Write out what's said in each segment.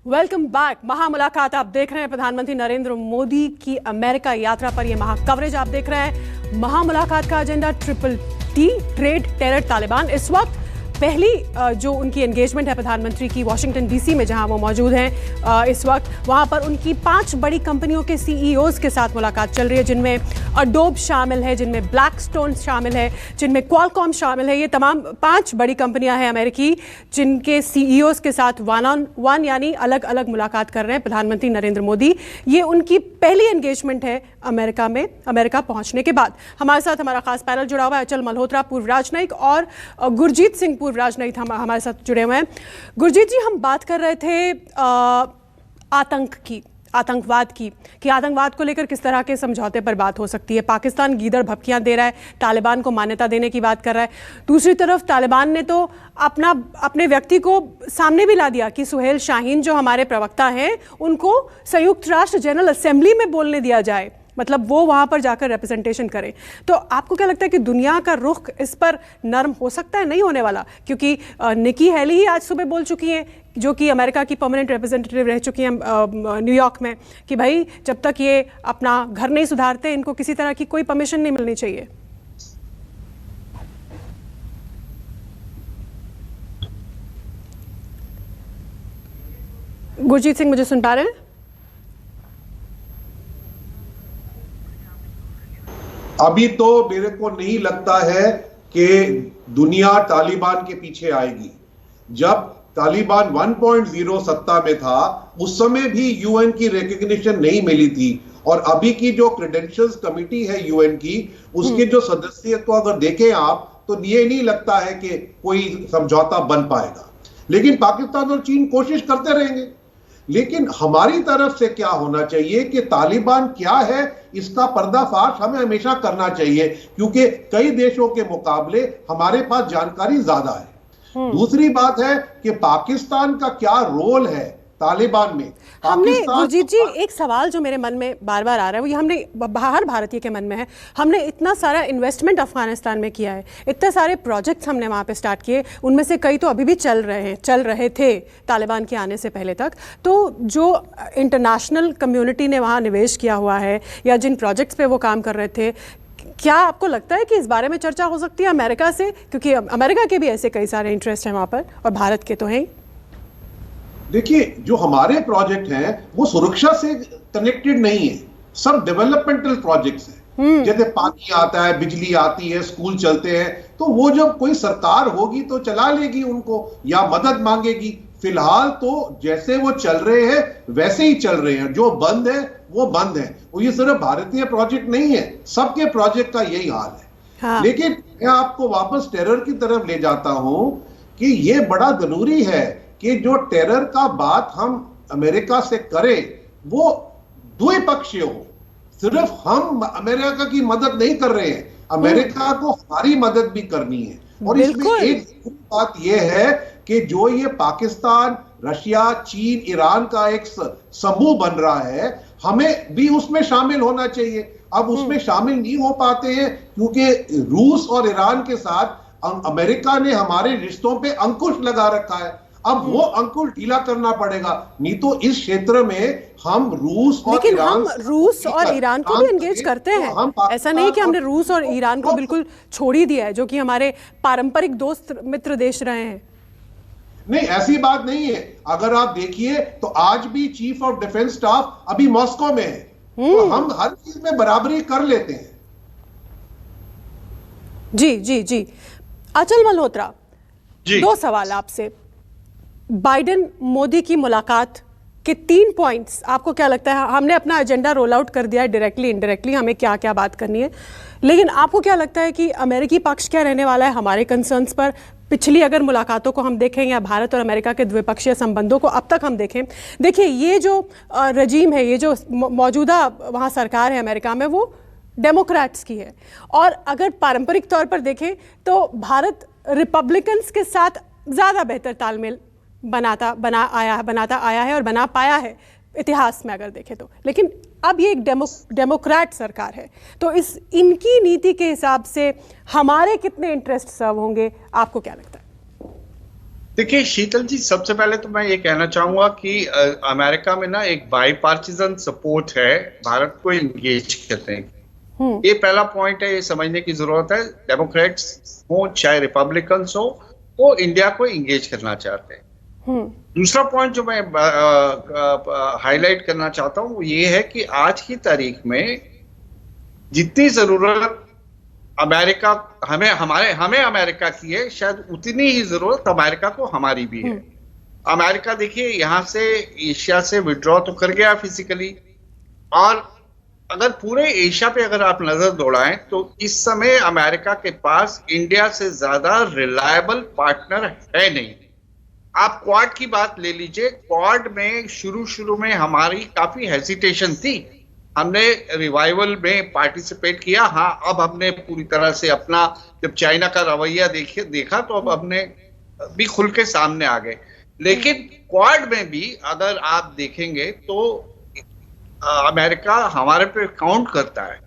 Welcome back. महामुलाकात आप देख रहे हैं। प्रधानमंत्री नरेंद्र मोदी की अमेरिका यात्रा पर यह महाकवरेज आप देख रहे हैं। महामुलाकात का agenda triple T, trade, terror, Taliban. इस वक्त पहली जो उनकी एंगेजमेंट है प्रधानमंत्री की वाशिंगटन डीसी में, जहां वो मौजूद हैं इस वक्त। वहां पर उनकी 5 बड़ी कंपनियों के सीईओज के साथ मुलाकात चल रही है, जिनमें अडोब शामिल है, जिनमें ब्लैकस्टोन शामिल है, जिनमें क्वालकॉम शामिल है। ये तमाम 5 बड़ी कंपनियां हैं अमेरिकी, जिनके सीईओज के साथ वन ऑन वन यानी अलग अलग मुलाकात कर रहे हैं प्रधानमंत्री नरेंद्र मोदी। ये उनकी पहली एंगेजमेंट है अमेरिका में, अमेरिका पहुंचने के बाद। हमारे साथ हमारा खास पैनल जुड़ा हुआ है। अचल मल्होत्रा, पूर्व राजनयिक, और गुरजीत सिंह, पूर्व राजनयिक हमारे साथ जुड़े हुए हैं। गुरजीत जी, हम बात कर रहे थे आतंकवाद की, कि आतंकवाद को लेकर किस तरह के समझौते पर बात हो सकती है। पाकिस्तान गीदड़ भपकियां दे रहा है, तालिबान को मान्यता देने की बात कर रहा है। दूसरी तरफ तालिबान ने तो अपने व्यक्ति को सामने भी ला दिया कि सुहेल शाहीन जो हमारे प्रवक्ता हैं, उनको संयुक्त राष्ट्र जनरल असेंबली में बोलने दिया जाए, मतलब वो वहां पर जाकर रिप्रेजेंटेशन करें। तो आपको क्या लगता है कि दुनिया का रुख इस पर नरम हो सकता है? नहीं होने वाला, क्योंकि निकी हेली ही आज सुबह बोल चुकी हैं, जो कि अमेरिका की परमानेंट रिप्रेजेंटेटिव रह चुकी हैं न्यूयॉर्क में, कि भाई जब तक ये अपना घर नहीं सुधारते, इनको किसी तरह की कोई परमिशन नहीं मिलनी चाहिए। गुरजीत सिंह, मुझे सुन पा रहे हैं? अभी तो मेरे को नहीं लगता है कि दुनिया तालिबान के पीछे आएगी। जब तालिबान 1.0 सत्ता में था, उस समय भी यूएन की रिकॉग्निशन नहीं मिली थी, और अभी की जो क्रेडेंशियल्स कमिटी है यूएन की, उसके जो सदस्य को अगर देखें आप, तो ये नहीं लगता है कि कोई समझौता बन पाएगा। लेकिन पाकिस्तान और चीन कोशिश करते रहेंगे। लेकिन हमारी तरफ से क्या होना चाहिए कि तालिबान क्या है, इसका पर्दाफाश हमें हमेशा करना चाहिए, क्योंकि कई देशों के मुकाबले हमारे पास जानकारी ज्यादा है। दूसरी बात है कि पाकिस्तान का क्या रोल है तालिबान में। हमने, गुरजीत जी, एक सवाल जो मेरे मन में बार बार आ रहा है, वो ये हमने हर भारतीय के मन में है, हमने इतना सारा इन्वेस्टमेंट अफगानिस्तान में किया है, इतने सारे प्रोजेक्ट्स हमने वहाँ पे स्टार्ट किए, उनमें से कई तो अभी भी चल रहे थे तालिबान के आने से पहले तक। तो जो इंटरनेशनल कम्युनिटी ने वहाँ निवेश किया हुआ है, या जिन प्रोजेक्ट्स पे वो काम कर रहे थे, क्या आपको लगता है कि इस बारे में चर्चा हो सकती है अमेरिका से? क्योंकि अमेरिका के भी ऐसे कई सारे इंटरेस्ट हैं वहाँ पर, और भारत के तो हैं। देखिए, जो हमारे प्रोजेक्ट हैं वो सुरक्षा से कनेक्टेड नहीं है, सब डेवलपमेंटल प्रोजेक्ट्स हैं। जैसे पानी आता है, बिजली आती है, स्कूल चलते हैं, तो वो जब कोई सरकार होगी तो चला लेगी उनको या मदद मांगेगी। फिलहाल तो जैसे वो चल रहे हैं वैसे ही चल रहे हैं, जो बंद है वो बंद है। और ये सिर्फ भारतीय प्रोजेक्ट नहीं है, सबके प्रोजेक्ट का यही हाल है। हाँ। लेकिन मैं आपको वापस टेरर की तरफ ले जाता हूं कि ये बड़ा जरूरी है कि जो टेरर का बात हम अमेरिका से करें वो द्विपक्षीय हो। सिर्फ हम अमेरिका की मदद नहीं कर रहे हैं, अमेरिका को हमारी मदद भी करनी है। और इसमें एक बात यह है कि जो ये पाकिस्तान, रशिया, चीन, ईरान का एक समूह बन रहा है, हमें भी उसमें शामिल होना चाहिए। अब उसमें शामिल नहीं हो पाते हैं क्योंकि रूस और ईरान के साथ अमेरिका ने हमारे रिश्तों पे अंकुश लगा रखा है। अब वो अंकुश ढीला करना पड़ेगा, नहीं तो इस क्षेत्र में हम रूस और लेकिन हम रूस और ईरान को भी एंगेज करते हैं। तो ऐसा नहीं कि हमने रूस और ईरान को बिल्कुल छोड़ ही दिया है, जो कि हमारे पारंपरिक दोस्त मित्र देश रहे हैं। नहीं, ऐसी बात नहीं है। अगर आप देखिए तो आज भी चीफ ऑफ डिफेंस स्टाफ अभी मॉस्को में है, तो हम हर चीज में बराबरी कर लेते हैं। जी जी जी। अचल मल्होत्रा, 2 सवाल आपसे। बाइडेन मोदी की मुलाकात के 3 पॉइंट्स, आपको क्या लगता है? हमने अपना एजेंडा रोल आउट कर दिया है, डायरेक्टली इनडायरेक्टली हमें क्या क्या बात करनी है, लेकिन आपको क्या लगता है कि अमेरिकी पक्ष क्या रहने वाला है हमारे कंसर्न्स पर? पिछली अगर मुलाकातों को हम देखें या भारत और अमेरिका के द्विपक्षीय संबंधों को अब तक हम देखें, देखिए ये जो रजीम है, ये जो मौजूदा वहाँ सरकार है अमेरिका में, वो डेमोक्रेट्स की है। और अगर पारंपरिक तौर पर देखें तो भारत रिपब्लिकन्स के साथ ज़्यादा बेहतर तालमेल बनाता आया है और बना पाया है इतिहास में अगर देखें तो। लेकिन अब ये एक डेमोक्रेट सरकार है, तो इनकी नीति के हिसाब से हमारे कितने इंटरेस्ट सर्व होंगे, आपको क्या लगता है? देखिए शीतल जी, सबसे पहले तो मैं ये कहना चाहूंगा कि अमेरिका में ना एक बाईपार्टिजन सपोर्ट है भारत को इंगेज करने की। ये पहला पॉइंट है, ये समझने की जरूरत है। डेमोक्रेट्स हो चाहे रिपब्लिकन्स हो, वो इंडिया को इंगेज करना चाहते हैं। दूसरा पॉइंट जो मैं हाईलाइट करना चाहता हूं वो ये है कि आज की तारीख में जितनी जरूरत अमेरिका हमें अमेरिका की है, शायद उतनी ही जरूरत अमेरिका को हमारी भी है। अमेरिका देखिए यहां से एशिया से विड्रॉ तो कर गया फिजिकली, और अगर पूरे एशिया पे अगर आप नजर दौड़ाएं तो इस समय अमेरिका के पास इंडिया से ज्यादा रिलायबल पार्टनर है नहीं। आप क्वाड की बात ले लीजिए, क्वाड में शुरू में हमारी काफी हेजिटेशन थी। हमने रिवाइवल में पार्टिसिपेट किया, हाँ अब हमने पूरी तरह से अपना, जब चाइना का रवैया देखा तो अब हमने भी खुल के सामने आ गए। लेकिन क्वाड में भी अगर आप देखेंगे तो अमेरिका हमारे पे काउंट करता है।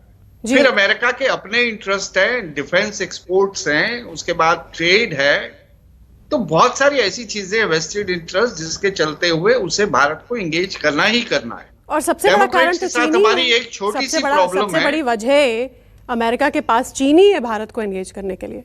फिर अमेरिका के अपने इंटरेस्ट हैं, डिफेंस एक्सपोर्ट्स हैं, उसके बाद ट्रेड है, तो बहुत सारी ऐसी चीजें वेस्टेड इंटरेस्ट जिसके चलते हुए उसे भारत को इंगेज करना ही करना है। और सबसे बड़ा कारण तो चीनी हमारी एक छोटी सी प्रॉब्लम है। सबसे बड़ी वजह अमेरिका के पास चीनी है भारत को एंगेज करने के लिए।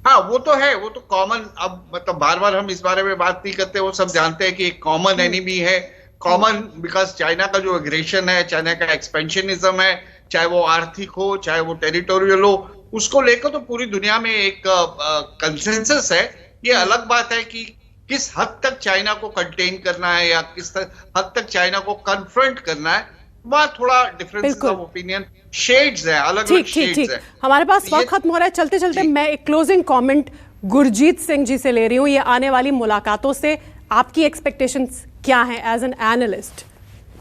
हाँ वो तो है, वो तो कॉमन, अब मतलब बार बार हम इस बारे में बात नहीं करते, वो सब जानते हैं कि एक कॉमन एनिमी है। कॉमन बिकॉज चाइना का जो एग्रेशन है, चाइना का एक्सपेंशनिज्म है, चाहे वो आर्थिक हो चाहे वो टेरिटोरियल हो, उसको लेकर तो पूरी दुनिया में एक कंसेंसस है। ये अलग बात है कि किस हद तक चाइना को कंटेन करना है या किस हद तक चाइना को कन्फ्रंट करना है, वहां थोड़ा डिफरेंस ऑफ ओपिनियन, शेड्स है, अलग अलग शेड्स है। हमारे पास वक्त खत्म हो रहा है, चलते चलते मैं एक क्लोजिंग कमेंट गुरजीत सिंह जी से ले रही हूँ। ये आने वाली मुलाकातों से आपकी एक्सपेक्टेशंस क्या हैं एज एन एनालिस्ट?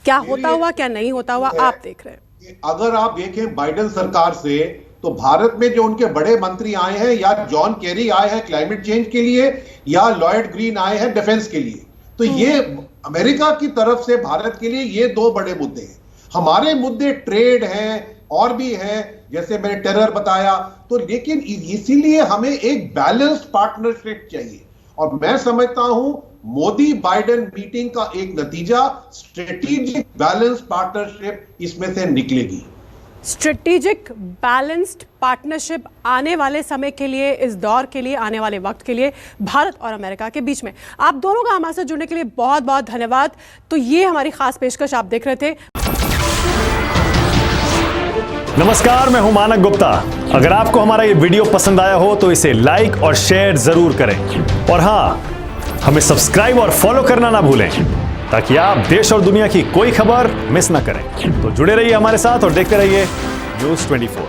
क्या होता हुआ, क्या नहीं होता हुआ आप देख रहे हैं? अगर आप देखें बाइडेन सरकार से, तो भारत में जो उनके बड़े मंत्री आए हैं, या जॉन केरी आए हैं क्लाइमेट चेंज के लिए, या लॉयड ग्रीन आए हैं डिफेंस के लिए, तो ये अमेरिका की तरफ से भारत के लिए ये दो बड़े मुद्दे हैं। हमारे मुद्दे ट्रेड हैं और भी हैं, जैसे मैंने टेरर बताया, तो लेकिन इसीलिए हमें एक बैलेंस्ड पार्टनरशिप चाहिए। और मैं समझता हूं मोदी बाइडेन मीटिंग का एक नतीजा स्ट्रेटेजिक बैलेंस्ड पार्टनरशिप इसमें से निकलेगी। स्ट्रेटेजिक बैलेंस्ड पार्टनरशिप आने वाले समय के लिए, इस दौर के लिए, आने वाले वक्त के लिए भारत और अमेरिका के बीच में। आप दोनों का हमारे साथ जुड़ने के लिए बहुत बहुत धन्यवाद। तो ये हमारी खास पेशकश आप देख रहे थे। नमस्कार, मैं हूं मानक गुप्ता। अगर आपको हमारा ये वीडियो पसंद आया हो तो इसे लाइक और शेयर जरूर करें, और हां, हमें सब्सक्राइब और फॉलो करना ना भूलें ताकि आप देश और दुनिया की कोई खबर मिस ना करें। तो जुड़े रहिए हमारे साथ और देखते रहिए न्यूज़ 24।